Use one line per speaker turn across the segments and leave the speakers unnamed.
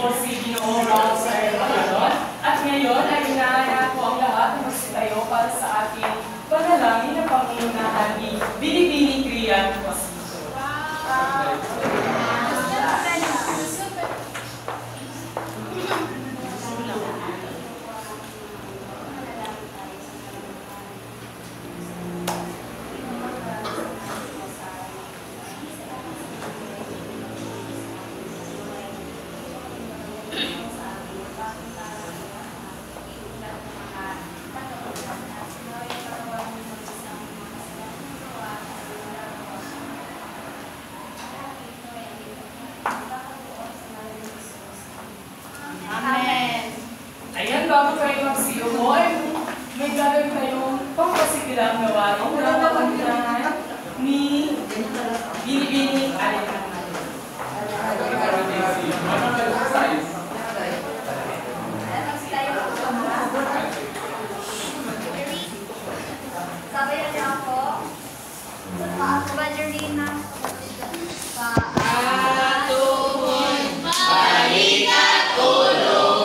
po si Ginoong Ralph Sarah. At ngayon ay inaaya ko ang lahat na magsitayo para sa ating panalangin na pangunahan ni Binibining Kriyan Pasito. Bago kayo magsiumo, may gagawin kayong pangkasigilang gawain na napangyanahan ni Binibining Alikan.
Sabayan niyo ako. Bajerina.
Paatuhon, balikat ulo.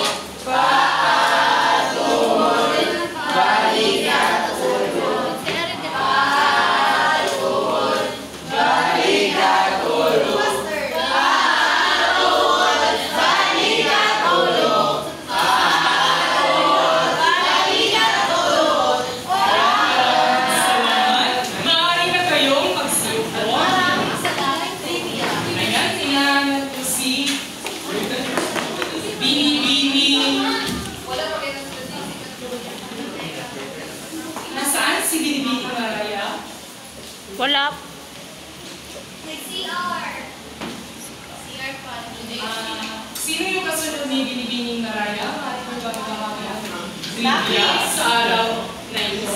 Nasaan si Binibining Maraya?
Wala.
CR pa.
Sino yung kasunod ni Binibining Maraya? Maaari ko ba magkakaroon ng trivia sa araw na ito?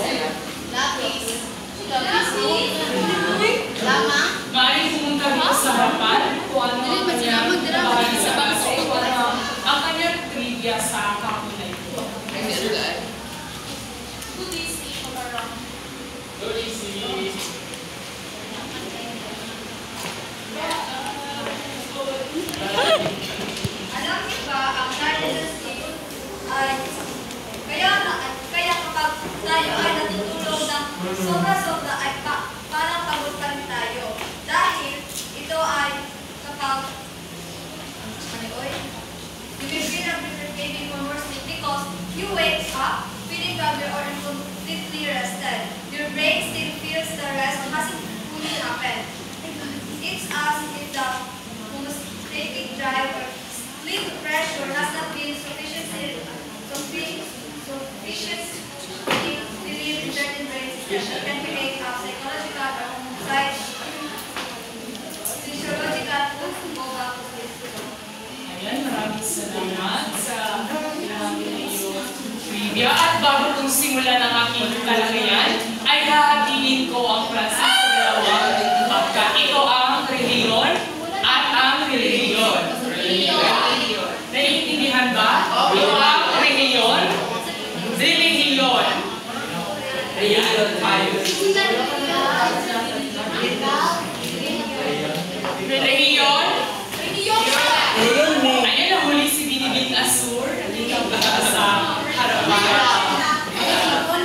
Lapis. Lama.
Maaari pumunta dito sa harapan kung ano ang kanyang bahagi sa baso kung ano ang kanyang trivia sa kampo na ito.
Alam niyo ba, ang dynasty ay kaya kapag tayo ay natutulog ng sobra-sobra ay parang pagod pa rin tayo. Dahil ito ay kapag you will feel a better feeling when more sleep because you wake up feeling calmer or completely rested. Your brain still feels the rest hasn't fully happened. It's as if the homeostatic drive or sleep pressure has not been sufficiently relieved in certain brain systems. It can create a psychological or physiological go back to sleep.
Ayan, maraming salamat sa iyong trivia. At bago kong simulan ang aking talakayan, ay hahatiin ko ang Francis sa dalawang pagka. Ito ang reliyon at ang reliyon. Naiintindihan ba? Ito ang reliyon. Reliyon. Ayan, tayo. Reliyon. Ayan, nahuli si Binibining Asur. Dito sa harapan.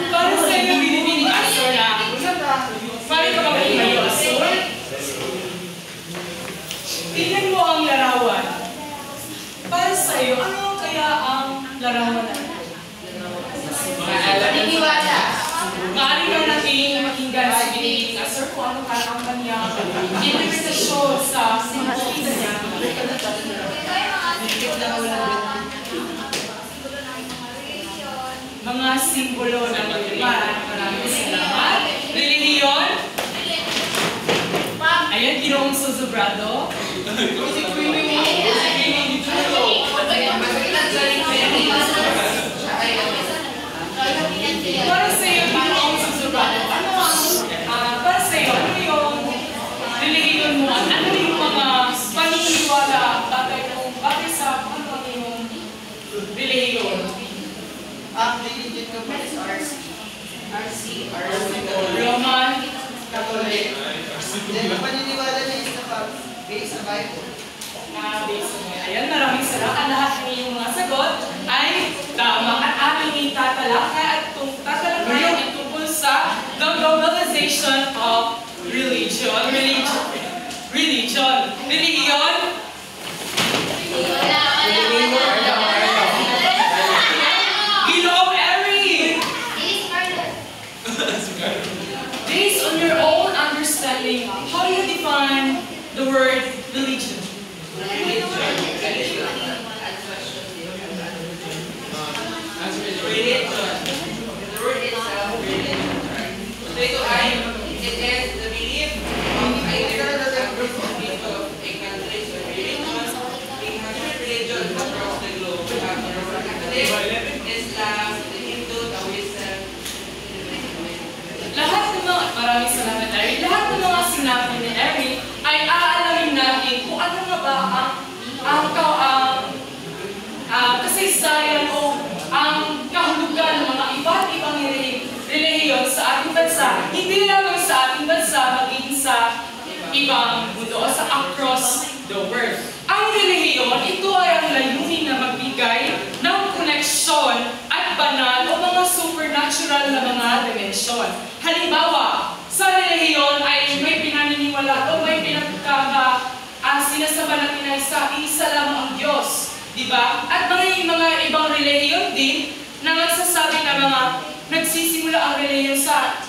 Para sa iyo, Binibining Asur na. Paano ka ba Binibining Asur? Tingnan mo ang larawan. Para sa iyo, ano kaya ang larawan na?
Naniniwala.
Maaari ka natin makinggan si Binibining Asur kung ano kaya ang kanyang interpretasyon sa sinusunod niya. Mga simbolo ng reliyon. Maraming salamat. Reliyon. Ayan, Ginoong Suzubrado. Para sa iyo, Ginoong Suzubrado, para sa iyo, ano yung reliyon mo? Ano yung mga paniniwala batay sa ano yung reliyon?
Ang religion ko pa is RC,
Roman
Catholic. Then, ang paniniwala niya is based sa Bible.
Ayan, maraming salamat. Lahat Tama. At aming itatalakay at tatalakayan ay tungkol sa the globalization of religion. Religion. Ginoong Eri! Based on your own understanding, how do you define the word religion?
The word itself, religion. So ito ay, it is the belief of either a group of people of a country or religion. We have different religions across the globe. We have the Roman Catholic, Islam, the Hindu, Taoism.
Lahat ng mga, maraming salamat Larry, lahat ng mga sinabi ni Larry ay aalamin natin kung ano nga ba ang kasaysayan o ang kahulugan ng mga iba't ibang relihiyon sa ating bansa. Hindi lamang sa ating bansa, maging sa ibang mundo o sa across the world. Ang relihiyon, ito ay ang layunin na magbigay ng koneksyon at banal o mga supernatural na mga dimensyon. Halimbawa, sa relihiyon ay may pinaniniwala o may sinasamba natin na isa lang ang Diyos. Diba? At mga ibang relihiyon din na nagsasabi na nagsisimula ang relihiyon sa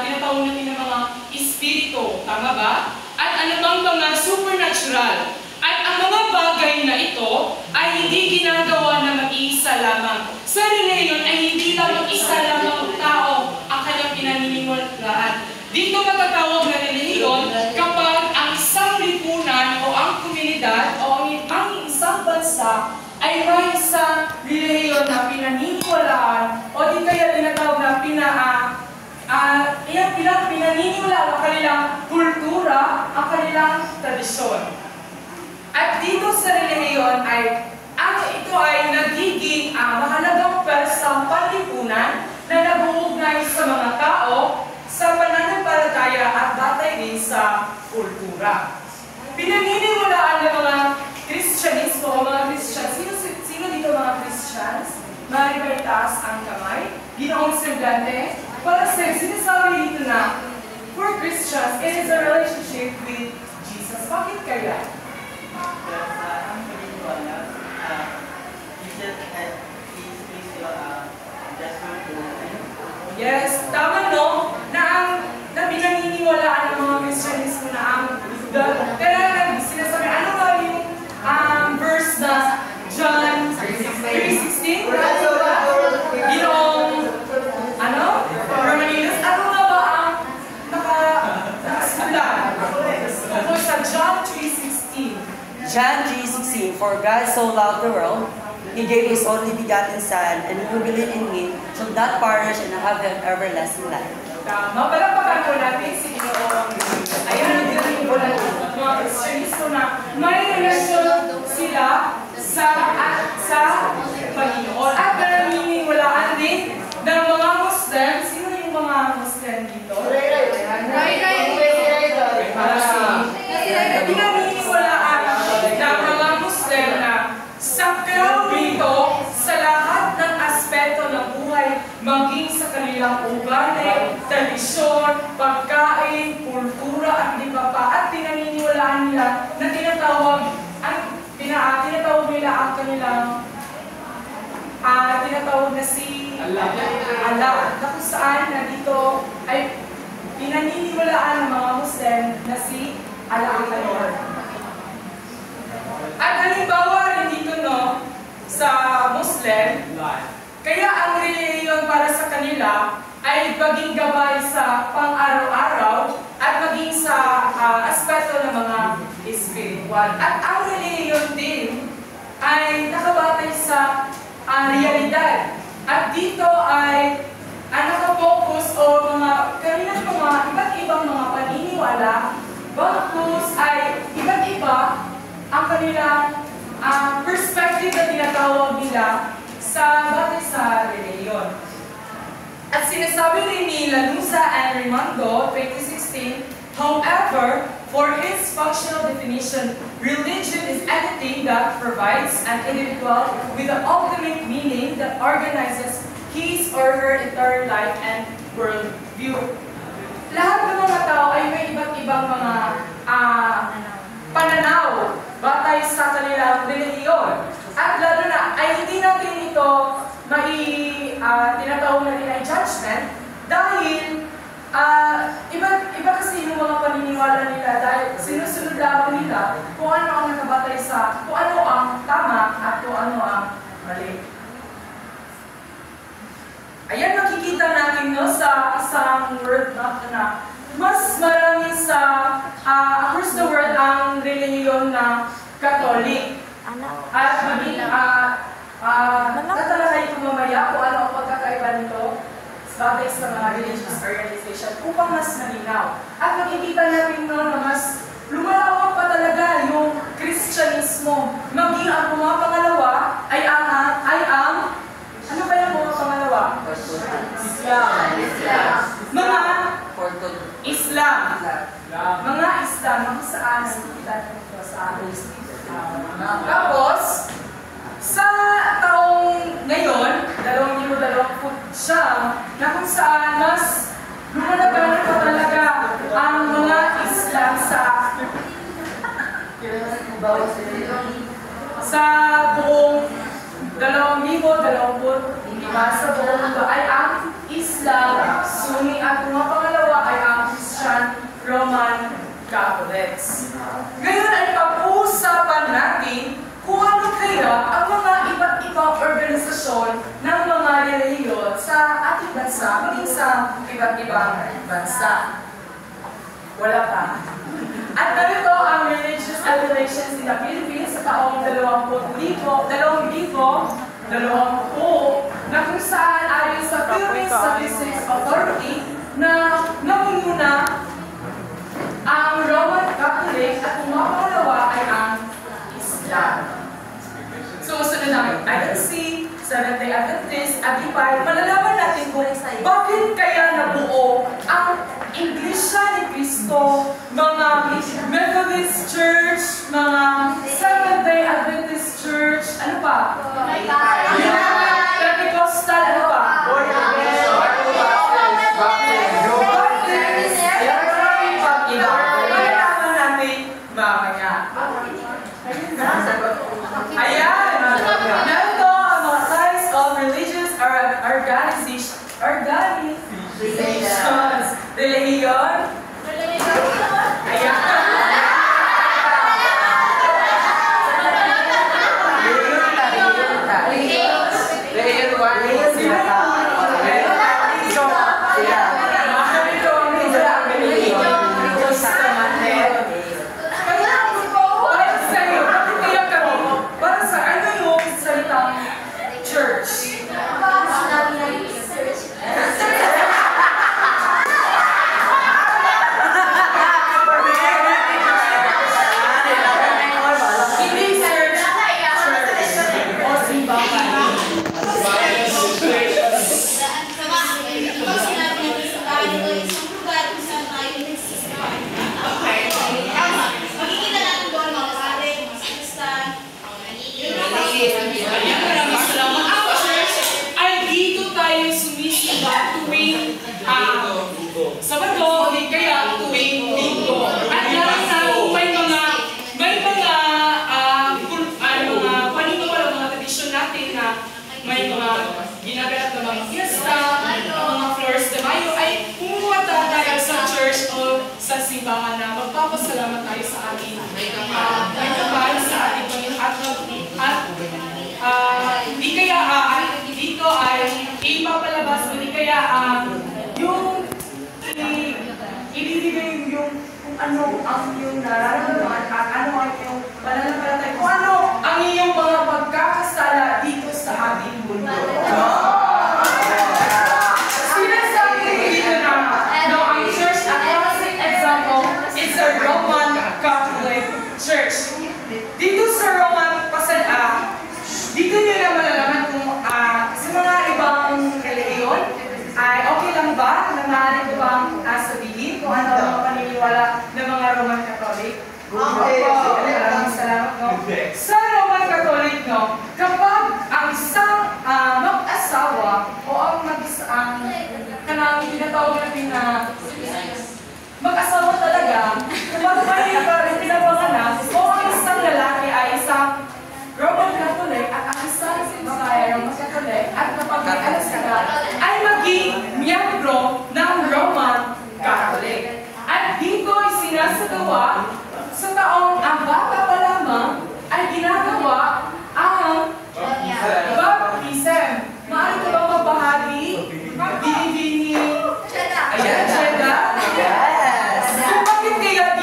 tinatawag natin ng mga espiritu. Tama ba? At anumang mga supernatural. At ang mga bagay na ito ay hindi ginagawa na mag-iisa lamang. Sa relihiyon ay hindi lamang isa lamang tao ang kanyang pinaniniwalaan. Dito matatawag na relihiyon kapag ang isang lipunan o ang komunidad o ang isang bansa ay may isang relihiyon na pinaniniwalaan o di kaya tinatawag na pinaniniwalaan ang kanilang kultura, ang kanilang tradisyon. At dito sa relihiyon ay ito ay nagiging mahalagang persang panlipunan na nabuugnay sa mga tao sa pananampalataya at batay din sa kultura. Pinaniniwalaan ng mga Kristyanismo o mga Christians. Sino dito mga Christians? Maribay taas ang kamay. Ginoong semblante. Para sa sinasabi dito na for Christians, it is a relationship with Jesus. Bakit kaya? Yes, tama no? Na pinaniniwalaan ng mga Kristyanismo na kaya sinasabi, ano ba yung verse na John 3:16? Ginoong, Romanilus, ano nga ba ang nakasulat? Tungkol sa John 3:16.
John 3:16, for God so loved the world, He gave His only begotten Son, and who believes in Him shall not perish and have an everlasting life.
Tama, palapakan po natin si Ginoong. Ayan ang gawin po ng mga Kristyanismo na may relasyon sila sa Panginoon. At naniniwalaan din ng mga Muslim. Sino yung mga Muslim dito? Pinaniniwalaan ng mga Muslim na saklaw dito sa lahat ng aspeto ng buhay, maging sa kanilang ugali, tradisyon, pagkain, kultura, at di ba pa. At pinaniniwalaan nila na tinatawag nila ang kanilang tinatawag na si Allah. Na kung saan na dito ay pinaniniwalaan ng mga Muslim na si Allah ang Lord. At halimbawa rin dito sa Muslim, kaya ang relihiyon para sa kanila ay maging gabay sa pang-araw-araw at maging sa aspeto ng mga spiritual. At ang relihiyon din ay nakabatay sa realidad. At dito ay nakapokus o kanilang mga iba't ibang mga paniniwala, bagkus ay iba't iba ang kanilang perspective na tinatawag nila sa batay sa relihiyon. At sinasabi rin ni Lanuza and Rimondo, 2016, however, for his functional definition,
Religion is anything that provides an individual with the ultimate meaning that organizes his or her entire life and worldview. Lahat ng mga tao ay may iba't ibang mga pananaw batay sa kanilang relihiyon. At lalo na ay hindi natin ito tinatawag natin ay judgment dahil iba kasi yung mga paniniwala nila dahil sinusunod lamang nila kung ano ang nakabatay sa kung ano ang tama at kung ano ang mali. Ayan, makikita natin no, sa isang word na mas marami sa across the world ang relihiyon na Catholic. At maging tatalakay ko mamaya kung ano ang pagkakaiba nito bagay sa mga religious organization upang mas malinaw. At makikita natin no, na mas lumalawak pa talaga yung Kristyanismo. Maging ang mga pangalawa ay ang ano ba yung mga pangalawa? Islam. Mga Islam. Mga Islam. Mga saan? Nakikita nito sa ating tapos, sa taong ngayon, 2020 na kung saan mas lumalaganap pa talaga ang mga Islam sa buong 2025 sa buong mundo ay ang Islam, Sunni at mga pangalawa ay ang Christian Roman Catholics. Ngayon ay pag-uusapan natin kung ano kaya ang mga iba't ibang organisasyon ng mga relihiyon sa ating bansa, maging sa iba't ibang bansa. Wala pa. At ganito ang religious affiliations in the Philippines sa taong 2020 na kung saan ayon sa Philippine Statistics Authority na namumuna ang Roman Catholic at kung mga pangalawa ay ang Islam. So, sunod namin, INC, Seventh-day Adventist, Agipay, malalaman natin kung bakit kaya nabuo ang Iglesia ni Cristo, mga Methodist Church, mga Seventh-day Adventist Church, ano pa? Pentecostal, ano pa? Ayan! Narito ang mga types of religious organizations. Relihiyon? Ayan! Sabado, hindi kaya tuwing linggo. At lalo na kung may mga paniniwala, mga tradisyon natin na may mga ginaganap na mga fiesta, mga Flores de Mayo, ay pumupunta tayo sa church o sa simbahan na magpapasalamat tayo sa ating may kapal sa ating Panginoon at hindi kaya dito ay ipapalabas, hindi kaya yung ibibigay yung kung ano ang iyong nararamdaman at ano ang iyong pananampalataya, kung ano ang iyong mga pagkakasala dito sa ating mundo. Sinasabi ko dito na ang church, at classic example is the Roman Catholic Church. Dito sa Roman dito nyo na malalaman kung sa mga ibang relihiyon ay okay lang ba na maaari ko bang sabihin kung ano ang mga paniniwala ng mga Roman Catholic? kapag ang isang mag-asawa o ang kanang tinatawag natin na mag-asawa talaga, kapag may pinapanganak o ang isang lalaki ay isang Roman Catholic at ang isang babae ay Roman Catholic at kapag may alas ka ay maging miyembro ng Roman Catholic. At dito ay sinasagawa sa taong ang bata pa lamang ay ginagawa ang baptism. Maaari ko bang magbahagi? Bini-bini? Ayan, Jeda? Yes! So bakit kaya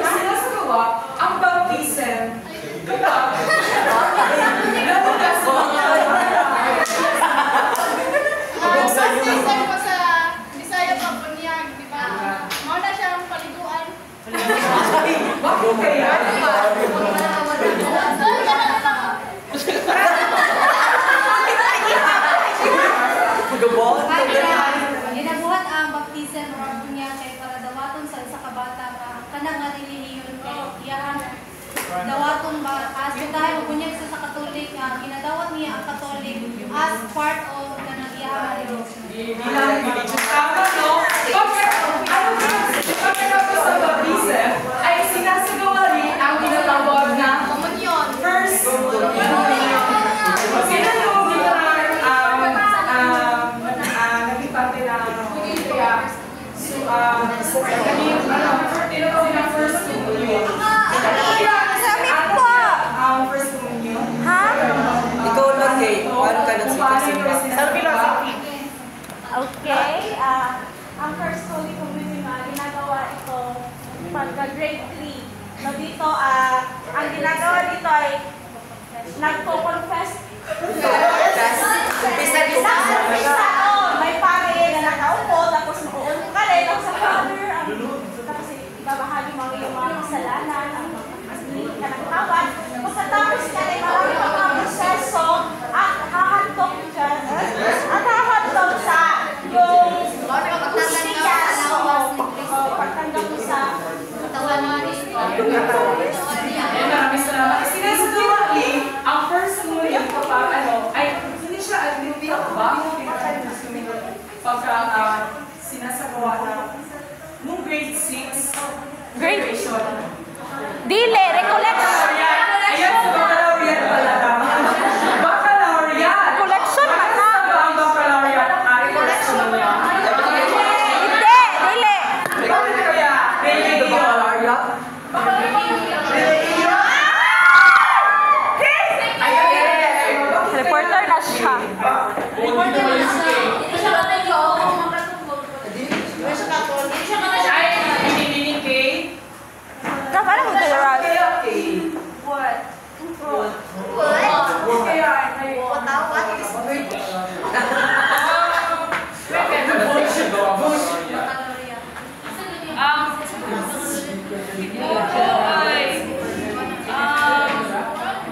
sinasagawa ang baptism kapag nabukas mo
Baptism ko sa Bisaya Pampanyag, di ba? Mauna siya ang paliguan.
bakit kaya?
Ginabuhat ang baptism o ang niya kay para dawaton sa isa ka bata nga kanang nga relihiyon kay iyahan dawaton ba as dahil bunyag sa Katolik nga ginadawat niya ang Katolik as part of kanang iyahan religion.
Tama, no? Pagkatapos sa baptism ay sinasagawa rin ang tinatawag na First Communion. Sino yung nagipante na kaya tinatawag na First Communion. Ang First Communion.
Ikaw lang, Kay. Paano ka nagsisimba?
Okay, ang First Holy Communion ginagawa ito pagka grade 3. So dito, ang ginagawa dito ay nagpo-confess. May pare na nakaupo, tapos noon ka rin, sa father, tapos ibabahagi mo yung mga kasalanan, ang hindi ka nagtawad. Pagkatapos ka rin, marami ka mga proseso at hahantong sa yung kusiyas o pagtanggap mo sa
Ayan, maraming salamat. Sinasagawa rin ang First Communion kapag ay hindi siya pagka sinasagawa na nung grade 6 graduation.
Dile, recollection.
Ayan, sa baccalaureate pala tama. Baccalaureate!
Collection na
Ano sa ba ang baccalaureate? Recollection niya.
Hindi, dile.
Bakit kaya? Baccalaureate?
Reporter na siya.
Ay, hinihiling kay?
Parang mag-general.
Kaya kay?
What?
Kaya ay...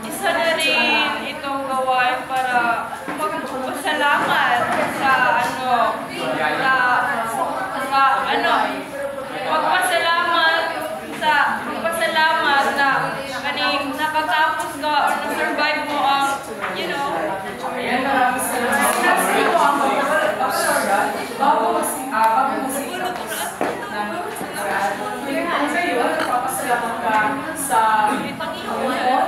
Isa na rin itong gawain para magpasalamat sa magpasalamat na kaning nakatapos ka or na-survive mo ang,
Ayan, maraming salamat. Sinasabi ko ang baccalaureate bago magsimula kung kayo, nagpapasalamat ka sa Panginoon,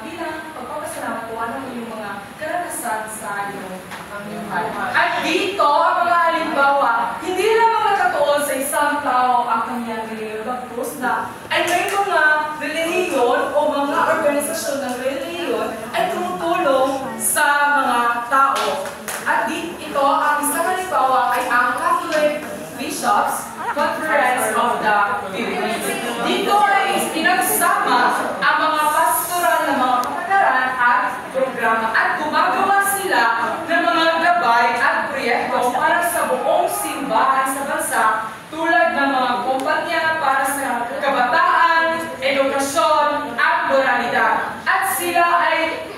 bilang pagpapasalamat ko, ano yung mga karanasan sa iyong buhay. At dito, ang mga halimbawa, hindi lamang nakatuon sa isang tao ang kanyang relihiyon, bagkus na ay may mga relihiyon o mga organisasyon ng relihiyon ay tumutulong sa mga tao. At ito, ang isang halimbawa ay ang Catholic Bishops Conference of the Philippines. Dito ay pinagsama ang mga pastoral na mga kapataran at programa at gumagawa sila ng mga gabay at proyekto para sa buong simbahan sa bansa tulad ng mga kumpanya para sa kabataan, edukasyon at moralidad. At sila ay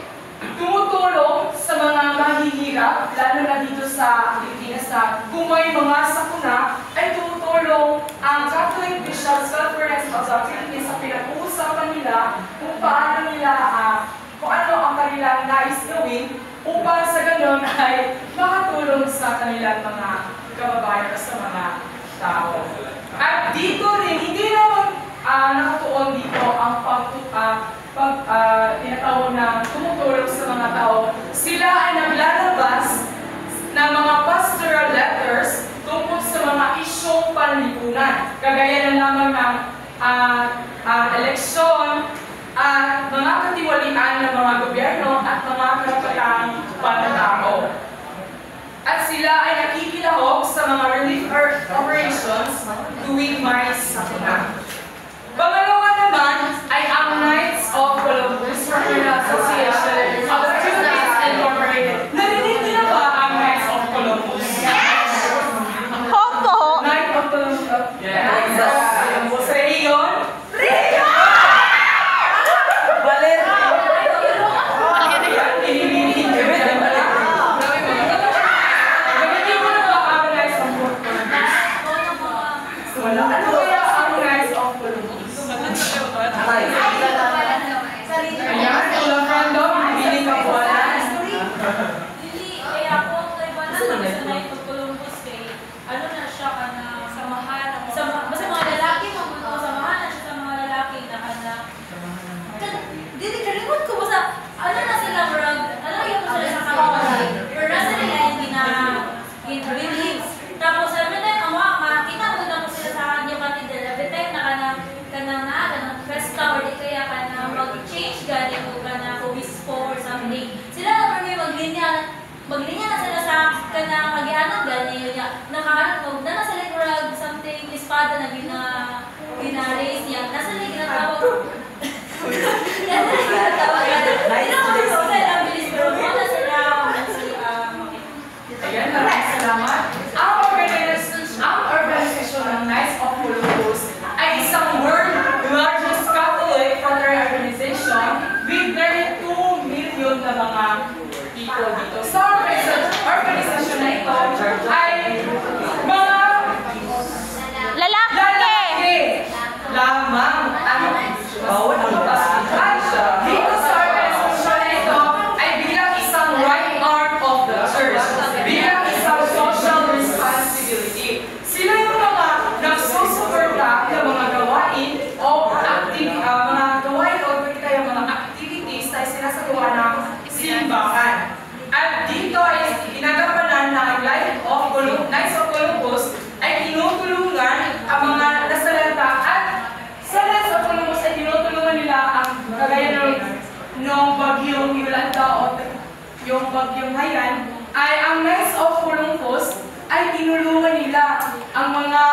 tumutulong sa mga mahihirap mahirap, lalo na dito sa Pilipinas na kung may mga sakuna, ay tumutulong ang Catholic Bishops' Conference of the Philippines sa pinag-uusapan nila kung paano nila, kung ano ang kanilang nais gawin upang sa ganun ay makatulong sa kanilang mga kababayan sa mga tao. At dito rin, hindi naman nakatuon dito ang tinatawag na tumutulong sa mga tao. Sila ay naglalabas ng mga pastoral letters tungkol sa mga isyong panlipunan. Kagaya na lamang ng eleksyon at mga katiwalian ng mga gobyerno at mga karapatang panatao. At sila ay nakikilahok sa mga relief operations tuwing may sakuna. Pangalawa naman ay ang Knights of Columbus Fraternal Association of the Philippines Incorporated. Narinig niyo na ba ang Knights of Columbus?
Opo!
Knights of Columbus? Yes! Columbus Rayon?
maglinya na sila sa kanang magianan gani nakaharap na nasa likod something espada na gina-raise niya nasa likod ginatawag
Ayan, maraming salamat. Ang organisasyon ng Knights of Columbus ay isang world largest Catholic fraternal organization with 32 million na mga people dito. Sa organisasyon na ito ay mga lalaki lamang ang bawat kapasitan. Dito sa organisasyon na ito ay bilang isang right arm of the church, bilang isang social responsibility. Sila yung mga nagsusuporta ng mga gawain o mga gawain o yung mga activities na sinasagawa ng simbahan. At dito ay ginagampanan ng Knights of Columbus ay tinutulungan ang mga nasalanta at sa Knights of Columbus ay tinutulungan nila ang kagaya ng bagyong Yolanda o yung bagyong Haiyan ay ang Knights of Columbus ay tinulungan nila ang mga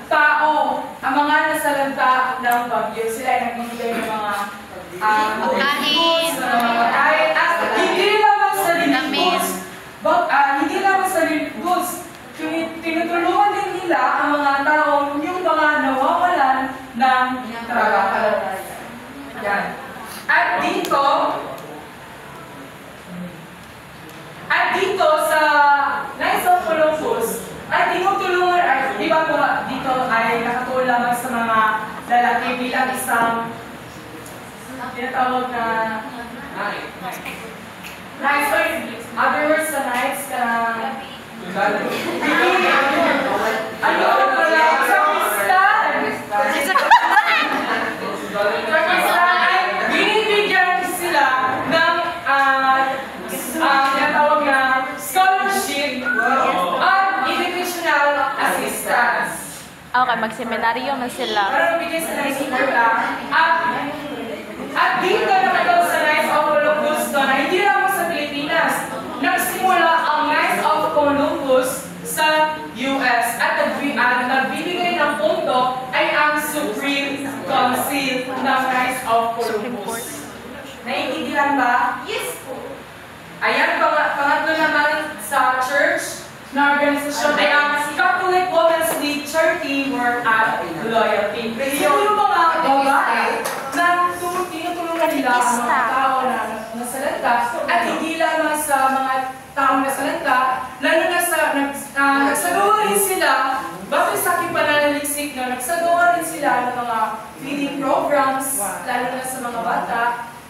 tao, ang mga nasalanta ng bagyo. Sila ay nagbibigay ng mga pagkain at hindi lamang sa relief goods, tinutulungan din nila ang mga taong yung mga nawawalan ng trabaho. Yan. At dito sa Knights of Columbus ay tinutulungan ay di ba po dito ay nakatulong lamang sa mga lalaki bilang isang tinatawag na Knights or other words sa Knights ka ano pala sa Kristan ay binibigyan sila ng tinatawag na scholarship at educational assistance.
Okay, magseminaryo na sila.
Para mabigyan sila ng suporta at dito naman daw sa Knights of Columbus na hindi lang sa Pilipinas. Nagsimula ang Knights of Columbus sa US at nagbibigay ng pondo ay ang Supreme Council ng Knights of Columbus. Naiintindihan ba?
Yes po.
Ayan, pangatlo naman sa church na organisasyon ay ang Catholic Women's League Charity Work at Loyalty. Yung mga babae na tinutulungan nila ang mga tao na nasalanta at hindi lamang sa mga taong nasalanta, lalo na sa nagsagawa rin sila, bakit sa aking pananaliksik na nagsagawa rin sila ng mga feeding programs, lalo na sa mga bata,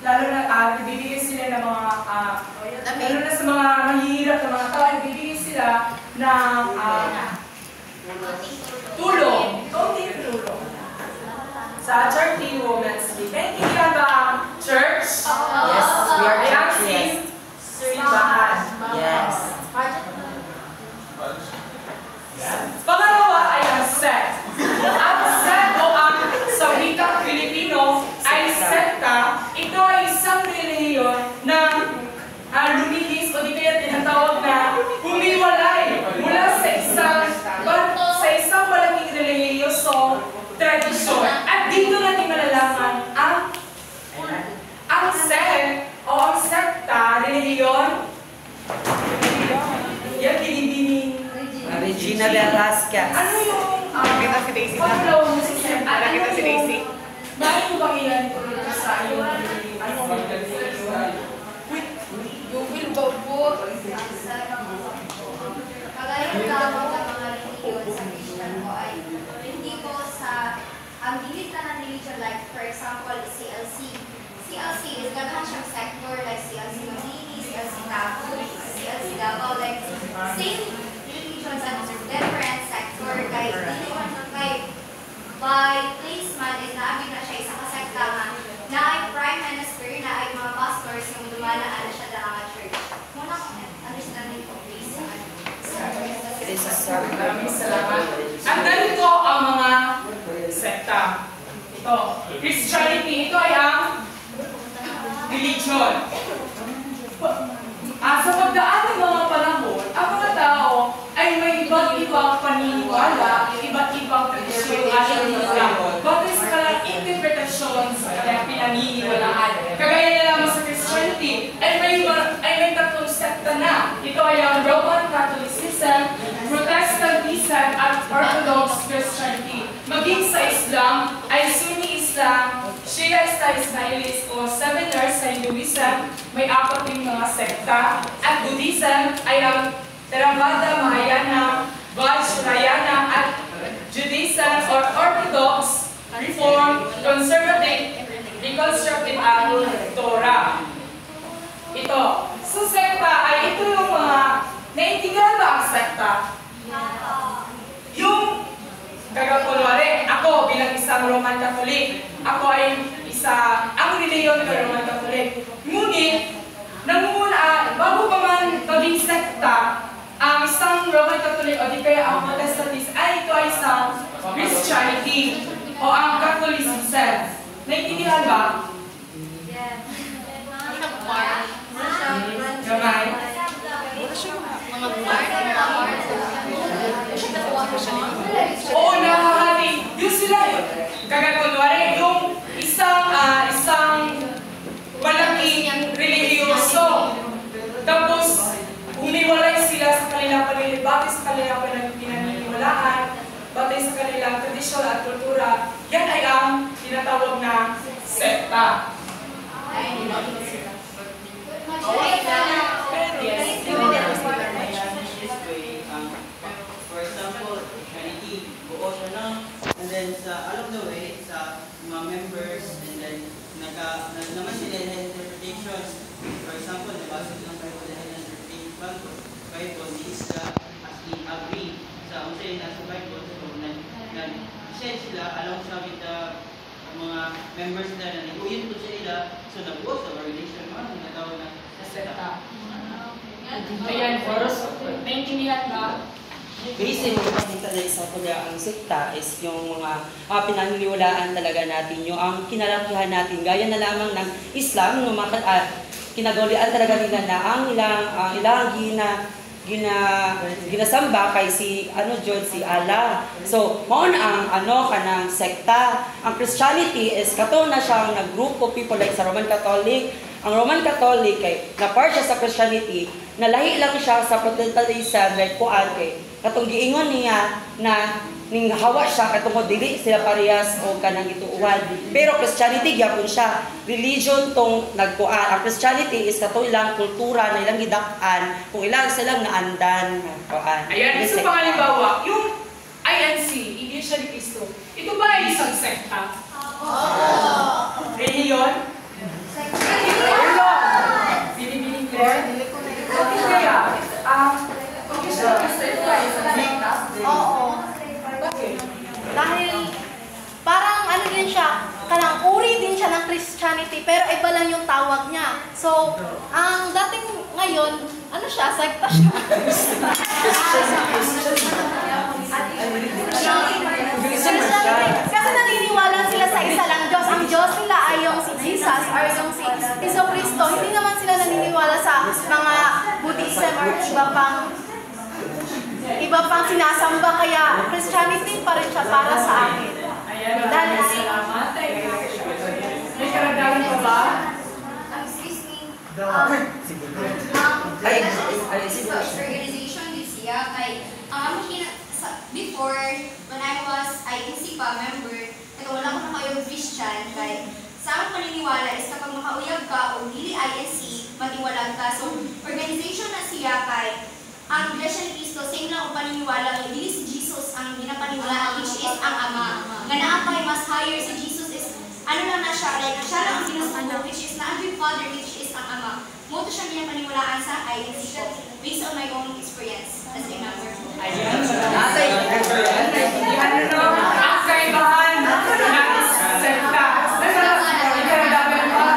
lalo na nagbibigay sila ng mga, lalo na sa mga mahihirap na mga tao, nagbibigay sila ng tulong, kaunting tulong. Sa Charity Women's Day. Naiintindihan ba ang church?
Yes, we are
Ayan,
church, yes.
simbahan.
Yes.
Pangalawa ay ang set. Ang set o ang sa wikang Pilipino ay sekta. Ito ay isang relihiyon na lumihis o di kaya tinatawag na humiwalay mula sa isang malaking relihiyosong tradisyon. At dito natin malalaman ang sect o ang sekta, relihiyon, yan binibining
Regina Velasquez.
ano yung paglaw mo si Sam? Ano yung bakit mo bang iyan tulad sa iyong relihiyon? Ano yung relihiyon?
You will go po kagaya lamang ng mga relihiyon sa Christian ko ay hindi po sa ang dilit na ng religion, like for example CLC. CLC is ganahan siyang sector like CLC Manini, CLC Tapo, CLC Davao, like same religion sa different sector kahit hindi man kay by placement is naabig na siya isa kasekta nga na ay prime minister na ay mga pastors yung dumalaan na siya na ang church. Muna ko understanding ko please.
Maraming salamat. At ganito ang mga sekta. Ito, Christianity, ito ay ang religion. Sa pagdaan ng mga panahon, ang mga tao ay may iba't ibang paniniwala, iba't ibang tradisyon at nila. Bakit sa kanilang interpretasyon sa kanilang pinaniniwalaan? Kagaya na lamang sa Christianity, ay may tatlong sekta na. Ito ay ang Roman Catholicism, Protestantism, at Orthodox Christianity. Maging sa Islam ay Sunni Islam, Shia Ismailis o Seveners sa Hinduism, may 4 ding mga sekta, at Buddhism ay ang Theravada, Mahayana, Vajrayana, at Judaism or Orthodox, Reform, Conservative, Reconstructive, at Torah. Ito. So, sekta ay ito yung mga naintindihan ba ang sekta? Yung kagakunwari, ako bilang isang Roman Catholic, ako ay ang reliyon ko Roman Catholic. Ngunit, bago pa man maging sekta, ang isang Roman Catholic o di kaya ang Protestantist ay ito ay isang Christianity o ang Catholicism. Naintindihan ba? Gamay? Oo, nakakati. Yung sila, kagakunwari, yung isang malaking relihiyoso. Tapos, humiwalay sila sa kanilang panilibati, sa kanilang pinaniniwalaan, batay sa kanilang tradisyon at kultura. Yan ay ang tinatawag na sekta.
For example, Christianity, buo siya na, and then along the way, sa mga members, and then naman sila ng interpretations. For example, nabasa ko ng Bible dahil ng interpretation, Bible, di sila as in agree sa kung sila nasa Bible, so nag-share sila along sa mga members nila na nag-uyin po sila, so nag-uos sa relation, mga tinatawag na sekta.
Ayan, Boros, naintindihan ba?
Basic, kita na isa po ang sekta is yung mga pinaniniwalaan talaga natin, yung ang kinalakihan natin, gaya na lamang ng Islam, yung kinagaulian talaga nila na ang ilang ginasamba kay si Allah. So, maon ang kanang sekta. Ang Christianity is kato na siyang nag-group of people like sa Roman Catholic. Ang Roman Catholic kay na-part siya sa Christianity, nalahi lang siya sa Protestantism like kuan kay katong giingon niya na ning hawa siya katungod dili sila parehas o kanang gituuhan. Pero Christianity gyapon siya. Religion tong nagkuan. Ang Christianity is kato ilang kultura na ilang gidak-an kung ilang silang naandan kuan.
Ayan, gusto pang halimbawa, yung INC, Iglesia ni Cristo, ito ba ay isang sekta? Reliyon? Binibining Claire? Kaya, Iglesia ni Cristo, ito ba ay isang sekta?
Oo.
Bakit?
Dahil parang ano din siya, kanang uri din siya ng Christianity, pero iba lang yung tawag niya. So, ang dating ngayon, ano siya, sekta siya. Kasi naniniwala sila sa isa lang Diyos. Ang Diyos nila ay yung si Jesus or yung si Iso Cristo. Hindi naman sila naniniwala sa mga Buddhism or iba pang sinasamba. Kaya Christianity pa rin siya para sa akin.
Ayan, maraming salamat. May karagdagan pa ba?
Excuse me.
Organization this year, kay before, when I was INC pa member, ito wala ko na kayo Christian, kay sa akong paniniwala is kapag makauyag ka o dili INC, matiwalag ka. So, organization na siya kay ang Iglesia ni Cristo, same lang ang paniniwala, dili si Jesus ang ginapaniwala, which is ang Ama. Ganaan kay mas higher si Jesus is, ano lang na siya, like, siya lang ang sinusubo, which is na ang Father, which is ang Ama. Moto siya ginapaniwalaan sa INC ko, based on my own experience as a member.
Ayan, salamat. Ang kaibahan ng sekta. May karagdagan pa?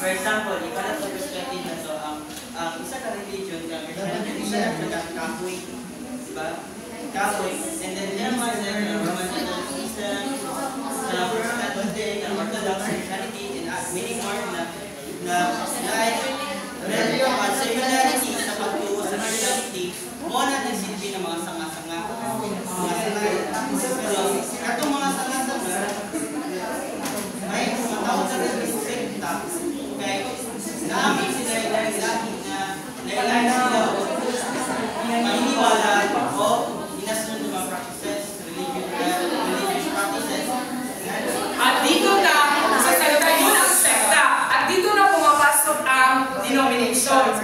For example, ipala sa perspective na to, ang isa ka religion, isa na kahoy, diba? Kahoy, and then there naman sa Roman Catholic Islam, sa First Catholic, ang Orthodox Christianity, and many more na religion at similarity sa pagtuo sa Christianity, mo na nagsilbi ng mga sanga-sanga. Pero, katong mga sanga-sanga, may matawag sa sekta. Okay? Namin sila ilahi sila maniniwala o inasunod ng mga practices, religious practices.
At dito na, sa salita yun ang sekta. At dito na pumapasok ang denomination.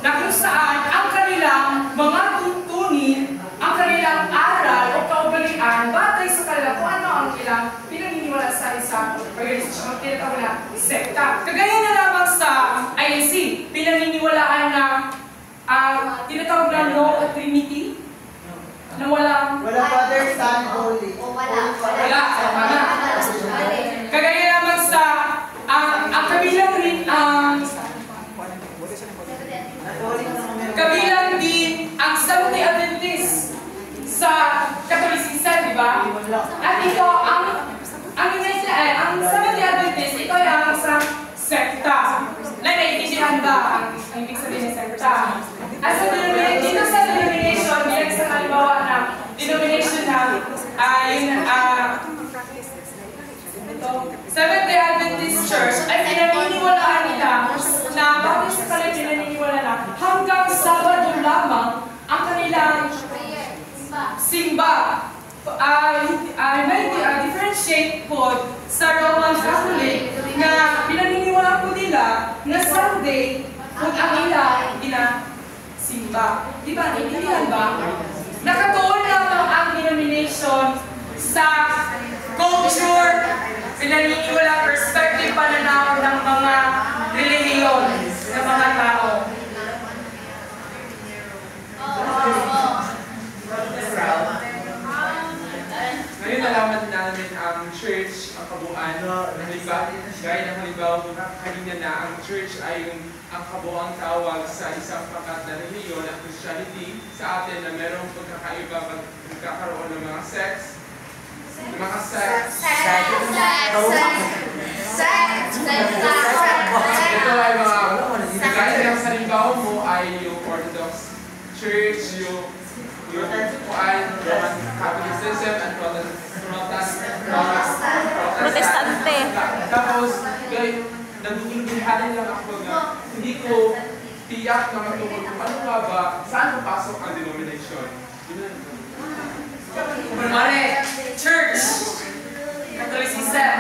Na kung saan ang kanilang mga tuntunin, ang kanilang aral o kaugalian, batay sa kanila kung ano ang ilang pinaniniwala sa isang organisasyon o tinatawag na sekta. Kagaya na lamang sa INC, pinaniniwalaan na tinatawag na no Trinity, na walang
Father, Son, Holy.
wala. Kagaya naman sa ang kabilang rin kabilang din ang Seventh-day Adventist sa Catholicism, di ba? At ito ang Seventh-day Adventist, ito ay ang isang sekta. Naiintindihan ba ang ibig sabihin ng sekta? At sa dito sa denomination, bilang sa halimbawa na denomination na Seventh-day Adventist Church ay pinaniniwalaan nila na bakit sa kanila pinaniniwala na hanggang Sabado lamang ang kanilang simba. May differentiate po sa Roman Catholic na pinaniniwala po nila na Sunday kung ang ilang simba. Di ba? Naintindihan ba? Nakatuon lamang ang denomination sa culture, pinaniniwala, perspective, pananaw ng mga relihiyon ng mga tao.
Ngayon nalaman namin ang church, ang kabuuan, gaya ng halimbawa kanina na ang church ay ang kabuuang tawag sa isang pakat na relihiyon, ang Christianity, sa atin na merong pagkakaiba pag nagkakaroon ng mga sects. Ito ay mga, gaya ng halimbawa mo ay yung Orthodox Church, yung Roman Catholicism and
Protestante.
Tapos, nagugulbihanan lang ako na hindi ko tiyak na matungkol kung ano nga ba, saan papasok ang denomination.
Kunwari, church, Catholicism,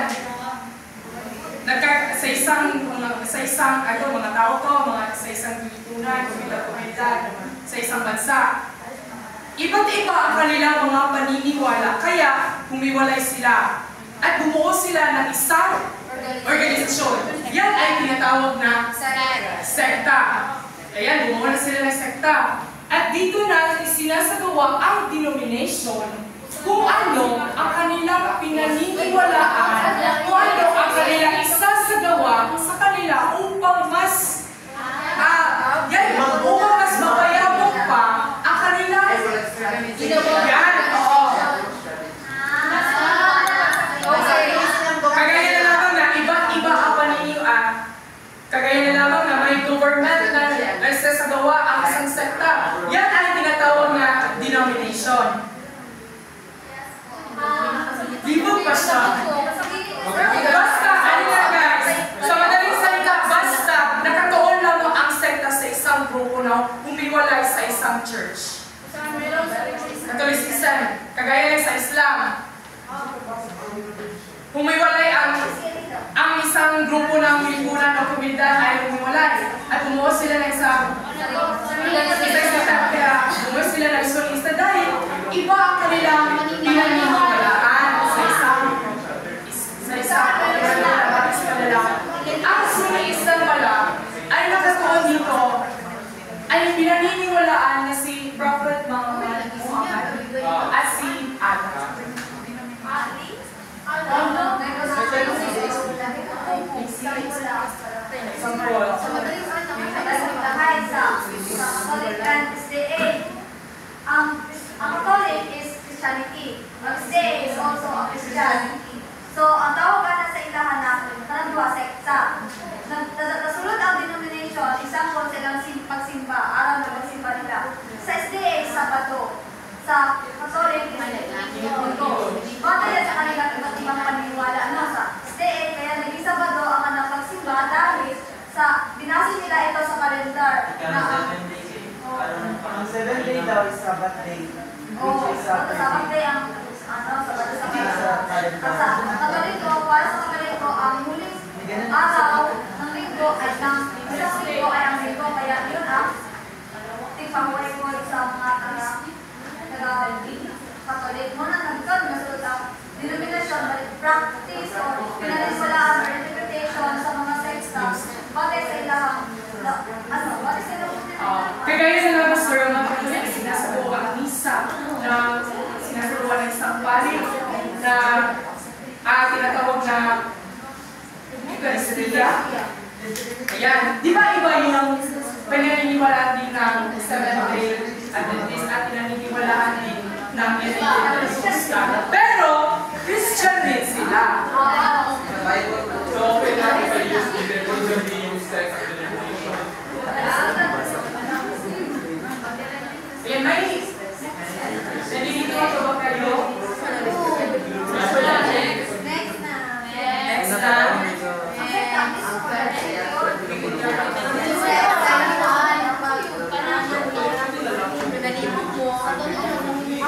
sa isang mga tao to, sa isang lipunan, komunidad, sa isang bansa. Iba't iba ang kanilang mga paniniwala, kaya humiwalay sila at bumuo sila ng isang organisasyon. Yan ay tinatawag na sekta. Ayan, bumuo na sila ng sekta. At dito na sinasagawa ang denomination kung ano ang kanilang pinaniniwalaan, kung ano ang kanilang isasagawa sa kanila upang mas mapayabong pa ang kanilang yan, oo. Kagaya na lamang na iba't iba ang paniniwala. Kagaya na lamang na may government na nagsasagawa ang isang sekta. Yan ay tinatawag na denomination. Libog pa siya. Basta, ano na guys, sa madaling salita, basta nakatuon lang ang sekta sa isang grupo na humiwalay sa isang church. Catholicism, kagaya sa Islam. Humiwalay ang isang grupo ng lipunan ng komunidad ay humiwalay at bumuo sila ng isang sionista dahil iba ang kanilang pinaniniwalaan sa isang ang sionista pala ay nakatuon dito ay pinaniniwalaan na si Prophet Muhammad at si Allah.
Ang Catholic is Christianity. Ang SDA is also a Christianity. So, ang tawagan na sa ilahan na dua sekta. Nasulod ang denomination, example silang pagsimba, araw na pagsimba nila. Sa SDA, Sabado. Sa Catholic, Linggo. Bata yan sa kanilang iba't ibang paniniwala. Sa SDA, kaya naging Sabado ang kanilang pagsimba dahil sa binasin nila ito sa kalendar.
Ang 7th day daw is Sabbath day.
Sabbath day ang Sabado sa Katoliko, para sa Katoliko, ang huling araw ng linggo ay ang linggo, kaya yun ang tingpang-record sa mga Katolik. Muna nagkaroon na sulod ang denomination, practice o pinaniniwalaan or interpretation sa mga sekta, bagay sa ilang bagay sa ilang
kagaya na lang Pastor, ang mga Katolik, sinasagawa ang misa na sinasagawa ng isang palit na tinatawag na Eucharistia. Ayan. Di ba iba yung pinaniniwalaan din ng Seventh-day Adventist at pinaniniwalaan din ng Adventist? Pero, Christian din sila.
So, okay natin pa-use din kung yung sex at denomination.
Ayan, may nandito ako ba kayo? Next na.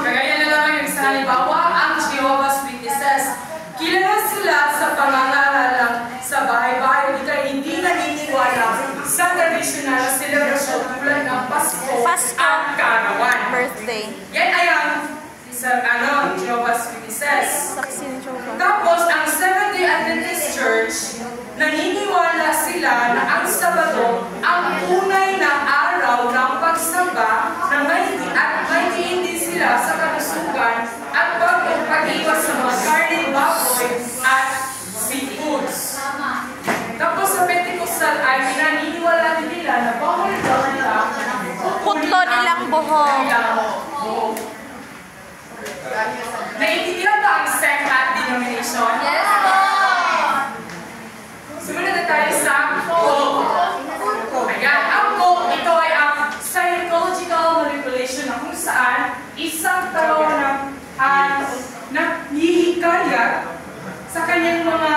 Kagaya na lang yung sa halimbawa, ang Jehovah's Witnesses. Kilala sila sa pangangaralang sa bahay-bahay. Hindi naniniwala sa traditional celebration tulad ng Pasko at Kaarawan.
Birthday.
Yan ay ang Jehovah's Witnesses.
Saksi ni Jehovah.
Tapos, ang Seventh-day Adventist Church, naniniwala sila na ang Sabado ang unay na araw ng pagsamba na may hindi sila sa kalusugan at pag-iwas sa mga karne, baboy at seafoods. Tapos sa Pentecostal ay pinaniniwala din nila na bawal daw nila
Putlo nilang buhok.
Naiintindihan ba ang sect at denomination?
Yes!
Sumunod na tayo sa cult. Ayan, ang cult, ito ay ang psychological manipulation na kung saan isang tao na nahihikayat sa kanyang mga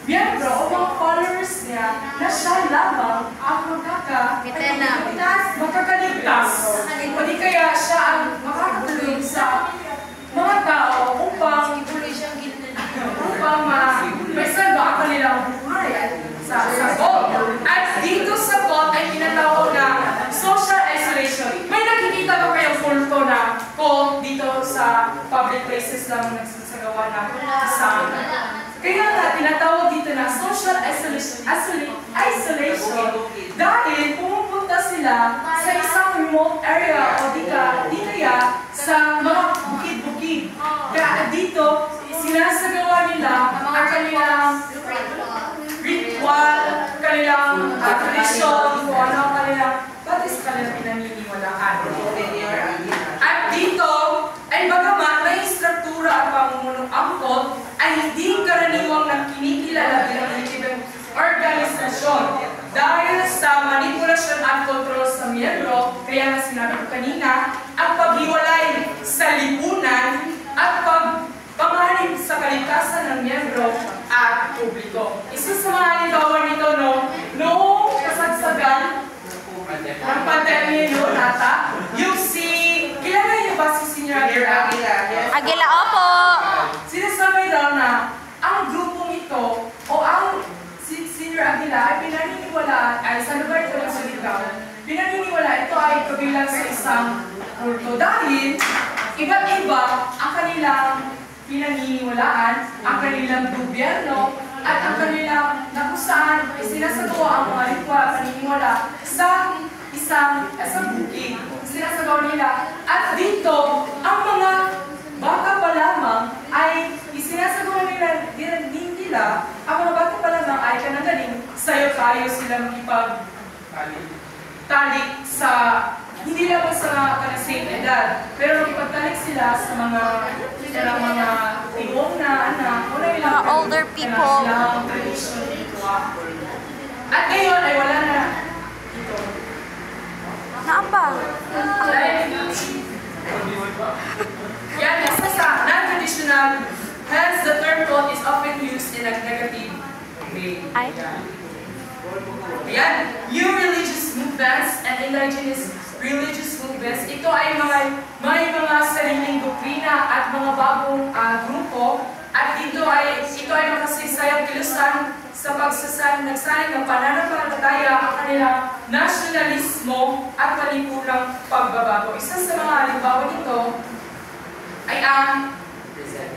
miyembro o mga followers niya na siya lamang ang makakaligtas. O di kaya siya ang makakatulong sa mga tao upang may salba ang kanilang buhay sa God. At dito sa God ay tinatawag na social isolation. May nakikita ba kayong kulto na kung dito sa public places lang nagsasagawa na sa kaya nga tinatawag dito na social isolation dahil pumupunta sila sa isang remote area o di kaya sa mga bukid-bukid. Kaya dito, sinasagawa nila ang kanilang ritual, kanilang tradisyon, kung ano ang kanilang batis kanilang pinaniniwalaan. At dito, ay bagamat may struktura at pamumunong angkot, ay hindi karaniwang kinikilala bilang legitimate organisasyon. Dahil sa manipulasyon at kontrol sa miyembro, kaya nga sinabi ko kanina, ang paghiwalay sa lipunan at pagpanganib sa kaligtasan ng miyembro at publiko. Isa sa mga halimbawa nito, noong kasagsagan ng pandemya yun ata, yung kilala niyo ba si Senior Aguila?
Aguila, opo!
Sinasabi daw na ang grupong ito o ang Senior Aguila ay pinaniniwala, ay sa lugar ito ng Surigao, pinaniniwala ito ay kabilang sa isang kulto dahil iba't iba ang kanilang pinaniniwalaan, ang kanilang gobyerno, at ang kanilang na kung saan sinasagawa ang mga ritual paniniwala sa isang bukid. Sinasagawa nila. At dito, ang mga bata pa lamang ay isinasagawa nila din nila, ang mga bata pa lamang ay kanagaling sayo tayo sila makipagtalik sa hindi lang sa same edad, pero makipagtalik sila sa mga tigong na anak,
Mga older people.
At ngayon ay wala na ito.
Naambang.
Yan, isa sa non-traditional, hence the term cult is often used in a negative way.
Ay.
Ayan, new religious movements and indigenous religious movements, ito ay may mga sariling doktrina at mga bagong grupo at ito ay makasaysayang kilusan sa nagsanay ng pananampalataya ang kanilang nasyonalismo at palipulang pagbabago. Isa sa mga halimbawa nito ay ang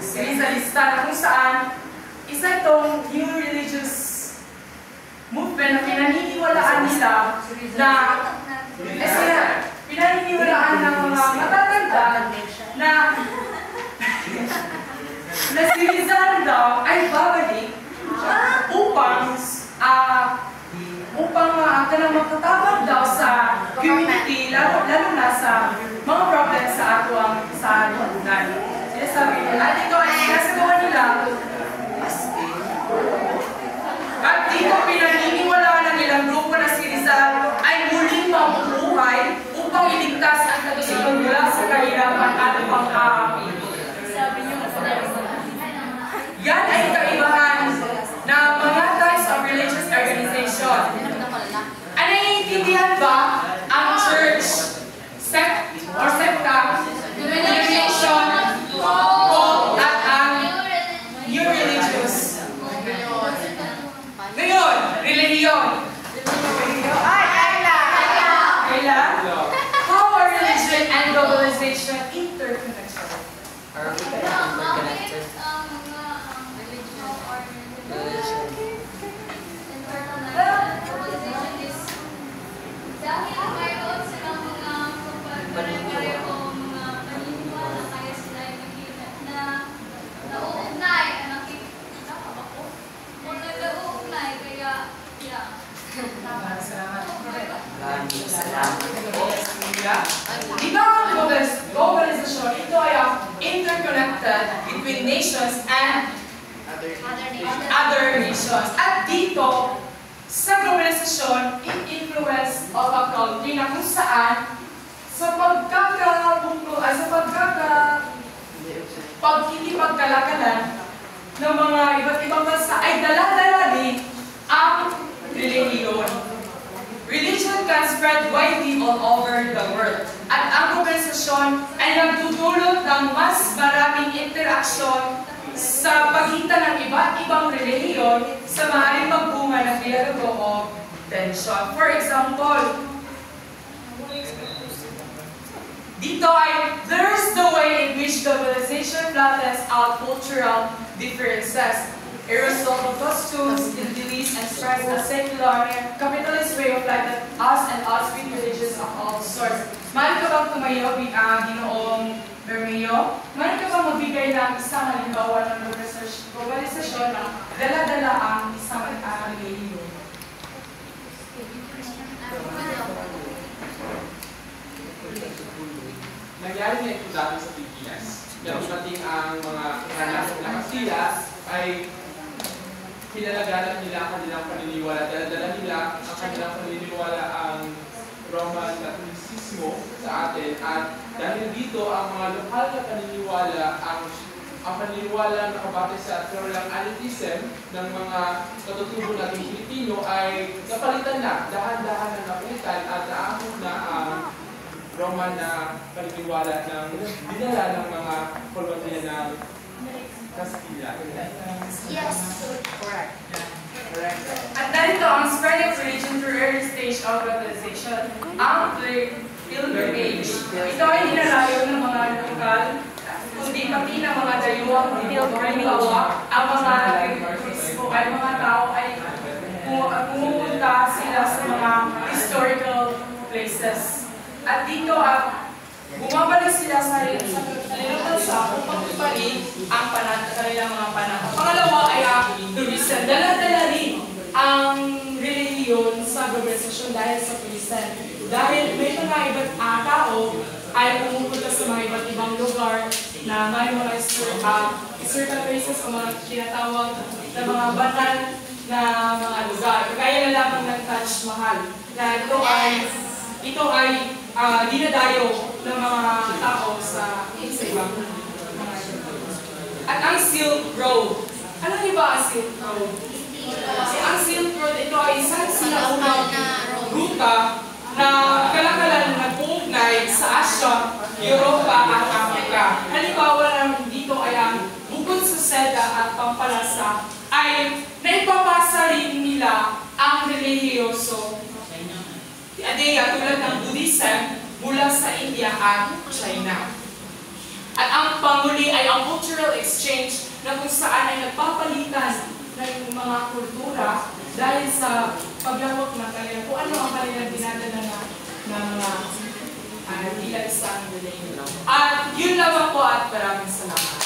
Rizalista na kung saan isa itong new religious movement na pinaniniwalaan nila na pinaniniwalaan ng mga matatanda na si Rizal daw ay babalik upang kanang magtatabag daw sa community, lalo na sa mga problems sa lipunan. Sinasabi nila, at ito ay sinasagawa nila. At dito pinaniniwalaan ng ilang grupo na si Rizal ay muling mabubuhay upang iligtas ang katusigan mula sa kahirapan at pang-aapi. Yan ay kaibahan ng mga types of religious organization. Naiintindihan ba ang church, sect, or sekta, denomination, cult, at ang new religious? Ngayon, religion. Kailan? How are religion and globalization interconnected?
Dahil mayroon silang mga pare-parehong mga paniniwala kaya sila ay nauugnay, nag-uugnay, kaya,
Di ba ang globalization, ito ay interconnected between nations and other nations. At dito, sa globalization, influence of a country na kung saan sa pagkikipagkalakalan ng mga iba't ibang bansa ay dala-dala din ang spread widely all over the world. At ang globalisasyon ay nagdudulot ng mas maraming interaksyon sa pagitan ng iba't ibang relihiyon sa maaaring magbunga ng dialogo o tensyon. For example, dito ay, there's the way in which globalization flattens out cultural differences. A result of costumes, beliefs, and spreads a secular capitalist way of life that us and us with religions of all sorts. Maaari ka bang tumayo, Ginoong Bermeo? Maaari ka bang magbigay ng isang halimbawa ng globalisasyon na dala-dala ang isang relihiyon?
Nangyari na ito dati sa Pilipinas. Nang dumating ang mga anak ng Kastila ay kinalaganan nila ang kanilang paniniwala. Dala-dala nila ang kanilang paniniwala ang Roman Catholicismo sa atin. At dahil dito, ang mga lokal na paniniwala, ang paniniwala na kabate sa theoretic anarchism ng mga katutubo nating Pilipino ay napalitan na, dahan-dahan na napalitan at naakot na ang Roman na paniniwala ng dinala ng mga koloniya ng Castilla.
Yes.
Correct. Correct. At dahil ito, ang spread of religion through early stage of globalization, ang pilgrimage. Ito ay hinalayo ng mga lokal, kundi pati ng mga dayuhang halimbawa, ang mga Kristo ay mga tao ay pumupunta sila sa mga historical places. At dito, bumabalik sila sa bansa upang ibalik ang kanilang mga panahon. Pangalawa ay tourism. Dala-dala rin ang relihiyon sa globalisasyon dahil sa tourism. Dahil may mga iba't tao ay pumupunta sa mga iba't ibang lugar na may mga historical places o mga tinatawag na mga banal na mga lugar. Kaya na lamang ng Taj Mahal na ito ay dinadayo ng mga tao sa ibang mga At ang Silk Road. Ano ba ang Silk Road? Ang Silk Road, ito ay isang sinaunang ruta na kalakalan na nag-uugnay sa Asia, Europa at Africa. Halimbawa naman dito ay ang bukod sa seda at pampalasa ay naipapasa rin nila ang relihiyoso ideya tulad ng Buddhism mula sa India at China. At ang panguli ay ang cultural exchange na kung saan ay nagpapalitan ng mga kultura dahil sa paglawak ng kanilang kung ano ang kanilang dinadala na mga ilan sa relihiyon. At yun lamang po at maraming salamat.